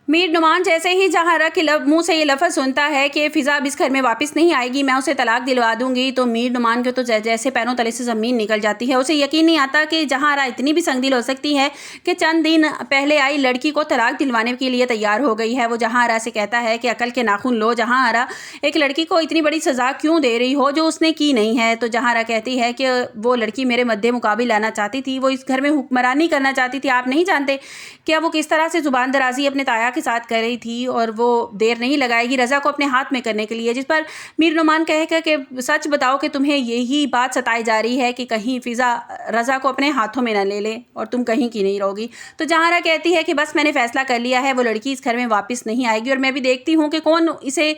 मीर नुमान जैसे ही जहारा के मुंह से ये लफ्ज़ सुनता है कि फ़िज़ा अब इस घर में वापस नहीं आएगी, मैं उसे तलाक दिलवा दूंगी, तो मीर नुमान के तो जैसे पैरों तले से ज़मीन निकल जाती है। उसे यकीन नहीं आता कि जहारा इतनी भी संगदिल हो सकती है कि चंद दिन पहले आई लड़की को तलाक दिलवाने के लिए तैयार हो गई है। वो जहारा से कहता है कि अकल के नाखून लो जहारा, एक लड़की को इतनी बड़ी सज़ा क्यों दे रही हो जो उसने की नहीं है। तो जहारा कहती है कि वो लड़की मेरे मद्दे मुकाबिल लाना चाहती थी, वो इस घर में हुक्मरानी करना चाहती थी। आप नहीं जानते क्या वो किस तरह से ज़ुबान दराजी अपने ताया के साथ कर रही थी, और वो देर नहीं लगाएगी रज़ा को अपने हाथ में करने के लिए। जिस पर मीर नुमान कहेगा कि सच बताओ कि तुम्हें यही बात सताई जा रही है कि कहीं फ़िज़ा रज़ा को अपने हाथों में न ले ले और तुम कहीं की नहीं रहोगी। तो जहारा कहती है कि बस मैंने फ़ैसला कर लिया है, वो लड़की इस घर में वापस नहीं आएगी और मैं भी देखती हूँ कि कौन उसे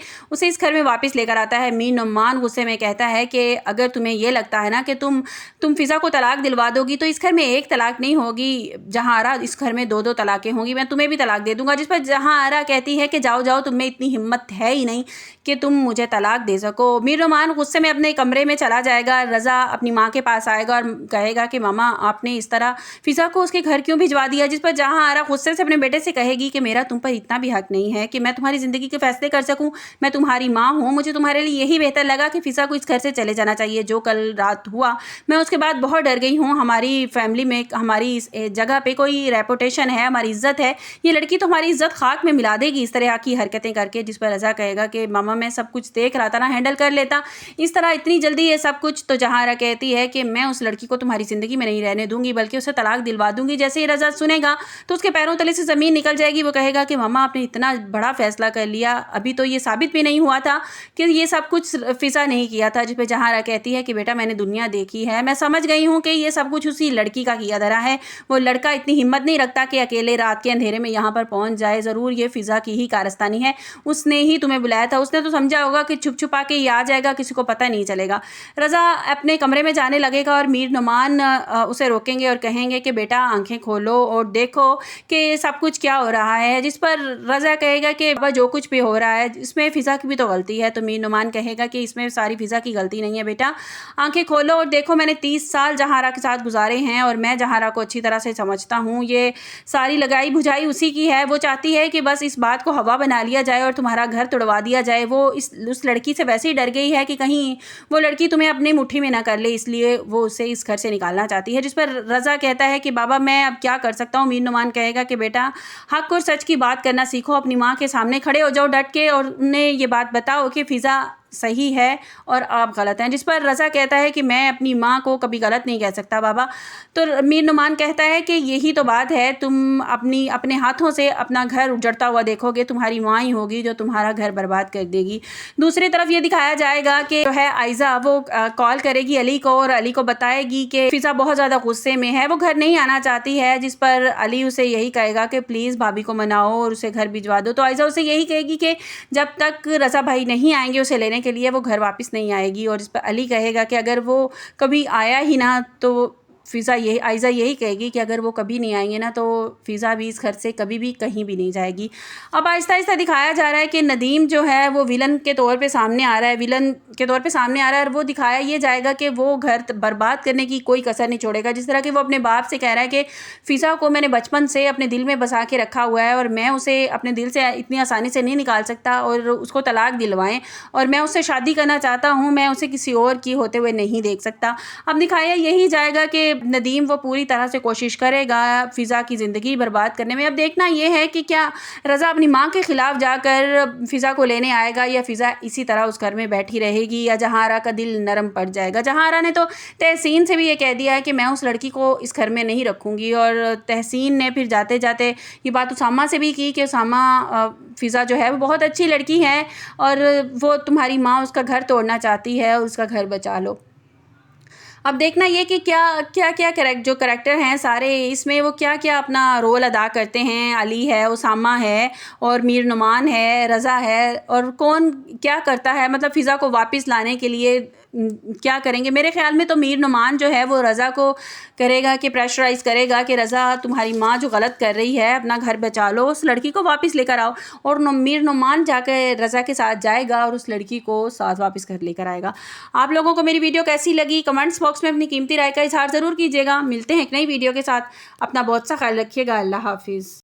इस घर में वापस लेकर आता है। मीर नुमान गुस्से में कहता है कि अगर तुम्हें ये लगता है ना कि तुम फ़िज़ा को तलाक दिलवा दोगी तो इस घर में एक तलाक नहीं होगी जहारा, इस घर में दो तलाक़ें होंगी, मैं तुम्हें भी तलाक दे दूंगा। जिस पर जहारा कहती है कि जाओ जाओ, तुम में इतनी हिम्मत है ही नहीं कि तुम मुझे तलाक दे सको। मीर नुमान गुस्से में अपने कमरे में चला जाएगा। रज़ा अपनी माँ के पास आएगा और कहेगा कि मामा आपने इस तरह फ़िज़ा को उसके घर क्यों भिजवा दिया। जिस पर जहारा गुस्से से अपने बेटे से कहेगी कि मेरा तुम पर इतना भी हक नहीं है कि मैं तुम्हारी ज़िंदगी के फैसले कर सकूँ, मैं तुम्हारी माँ हूँ, मुझे तुम्हारे लिए यही बेहतर लगा कि फ़िज़ा को इस घर से चले जाना चाहिए। जो कल रात हुआ मैं उसके बाद बहुत डर गई हूँ, हमारी फैमिली में हमारी इस जगह पे कोई रेपुटेशन है, हमारी इज्जत है, ये लड़की तो हमारी इज्जत खाक में मिला देगी इस तरह की हरकतें करके। जिस पर रज़ा कहेगा कि मामा मैं सब कुछ देख रहा था ना, हैंडल कर लेता, इस तरह इतनी जल्दी ये सब कुछ। तो जहारा कहती है कि मैं उस लड़की को तुम्हारी ज़िंदगी में नहीं रहने दूंगी बल्कि उसे तलाक दिलवा दूंगी। जैसे ही रज़ा सुनेगा तो उसके पैरों तले से ज़मीन निकल जाएगी। वो कहेगा कि मामा आपने इतना बड़ा फैसला कर लिया, अभी तो ये साबित भी नहीं हुआ था कि ये सब कुछ फ़िज़ा नहीं किया था। जिस पर जहारा कहती है कि बेटा मैंने दुनिया देखी है, मैं समझ गई हूँ कि ये सब कुछ उसी लड़की का किया धरा है। वो लड़का इतनी हिम्मत नहीं रखता कि अकेले रात के अंधेरे में यहाँ पर पहुँच जाए, ज़रूर ये फ़िज़ा की ही कारस्तानी है, उसने ही तुम्हें बुलाया था, उसने तो समझा होगा कि छुप छुपा के ये आ जाएगा, किसी को पता नहीं चलेगा। रज़ा अपने कमरे में जाने लगेगा और मीर नुमान उसे रोकेंगे और कहेंगे कि बेटा आंखें खोलो और देखो कि सब कुछ क्या हो रहा है। जिस पर रज़ा कहेगा कि बाबा जो कुछ भी हो रहा है इसमें फ़िज़ा की भी तो गलती है। तो मीर नुमान कहेगा कि इसमें सारी फ़िज़ा की गलती नहीं है बेटा, आंखें खोलो और देखो मैंने 30 साल जहारा के साथ गुजारे हैं और मैं जहारा को अच्छी तरह से समझता हूँ, ये सारी लगाई बुझाई उसी की है। वो चाहती है कि बस इस बात को हवा बना लिया जाए और तुम्हारा घर तोड़वा दिया जाए। वो उस लड़की से वैसे ही डर गई है कि कहीं वो लड़की तुम्हें अपनी मुट्ठी में ना कर ले, इसलिए वो उसे इस घर से निकालना चाहती है। जिस पर रज़ा कहता है कि बाबा मैं अब क्या कर सकता हूँ। मीर नुमान कहेगा कि बेटा हक और सच की बात करना सीखो, अपनी माँ के सामने खड़े हो जाओ डट के और उन्हें ये बात बताओ कि फ़िज़ा सही है और आप गलत हैं। जिस पर रज़ा कहता है कि मैं अपनी माँ को कभी गलत नहीं कह सकता बाबा। तो मीर नुमान कहता है कि यही तो बात है, तुम अपने हाथों से अपना घर उजड़ता हुआ देखोगे, तुम्हारी माँ ही होगी जो तुम्हारा घर बर्बाद कर देगी। दूसरी तरफ ये दिखाया जाएगा कि जो है आयज़ा वो कॉल करेगी अली को और अली को बताएगी कि फ़िज़ा बहुत ज़्यादा गुस्से में है, वो घर नहीं आना चाहती है। जिस पर अली उसे यही कहेगा कि प्लीज़ भाभी को मनाओ और उसे घर भिजवा दो। तो आयज़ा उसे यही कहेगी कि जब तक रज़ा भाई नहीं आएंगे उसे लेने के लिए वो घर वापस नहीं आएगी। और इस पर अली कहेगा कि अगर वो कभी आया ही ना तो आयज़ा यही कहेगी कि अगर वो कभी नहीं आएंगे ना तो फ़िज़ा भी इस घर से कभी भी कहीं भी नहीं जाएगी। अब आहिस्ता आहिस्ता दिखाया जा रहा है कि नदीम जो है वो विलन के तौर पे सामने आ रहा है, और वो दिखाया ये जाएगा कि वो घर बर्बाद करने की कोई कसर नहीं छोड़ेगा। जिस तरह कि वो अपने बाप से कह रहा है कि फ़िज़ा को मैंने बचपन से अपने दिल में बसा के रखा हुआ है और मैं उसे अपने दिल से इतनी आसानी से नहीं निकाल सकता और उसको तलाक दिलवाएं और मैं उससे शादी करना चाहता हूँ, मैं उसे किसी और की होते हुए नहीं देख सकता। अब दिखाया यही जाएगा कि नदीम वो पूरी तरह से कोशिश करेगा फ़िज़ा की ज़िंदगी बर्बाद करने में। अब देखना ये है कि क्या रज़ा अपनी माँ के ख़िलाफ़ जाकर फ़िज़ा को लेने आएगा या फ़िज़ा इसी तरह उस घर में बैठी रहेगी या जहारा का दिल नरम पड़ जाएगा। जहारा ने तो तहसीन से भी ये कह दिया है कि मैं उस लड़की को इस घर में नहीं रखूँगी, और तहसीन ने फिर जाते जाते ये बात उसामा से भी की कि उसामा फ़िज़ा जो है वो बहुत अच्छी लड़की है और वो तुम्हारी माँ उसका घर तोड़ना चाहती है और उसका घर बचा लो। अब देखना ये कि क्या जो करैक्टर हैं सारे इसमें वो क्या क्या अपना रोल अदा करते हैं। अली है, उसामा है और मीर नुमान है, रज़ा है, और कौन क्या करता है, मतलब फ़िज़ा को वापस लाने के लिए क्या करेंगे। मेरे ख्याल में तो मीर नुमान जो है वो रज़ा को करेगा कि प्रेशराइज़ करेगा कि रज़ा तुम्हारी माँ जो गलत कर रही है अपना घर बचा लो, उस लड़की को वापस लेकर आओ। और मीर नुमान जाकर रज़ा के साथ जाएगा और उस लड़की को साथ वापस घर लेकर आएगा। आप लोगों को मेरी वीडियो कैसी लगी कमेंट्स बॉक्स में अपनी कीमती राय का इज़हार ज़रूर कीजिएगा। मिलते हैं एक नई वीडियो के साथ, अपना बहुत सा ख्याल रखिएगा। अल्लाह हाफिज़।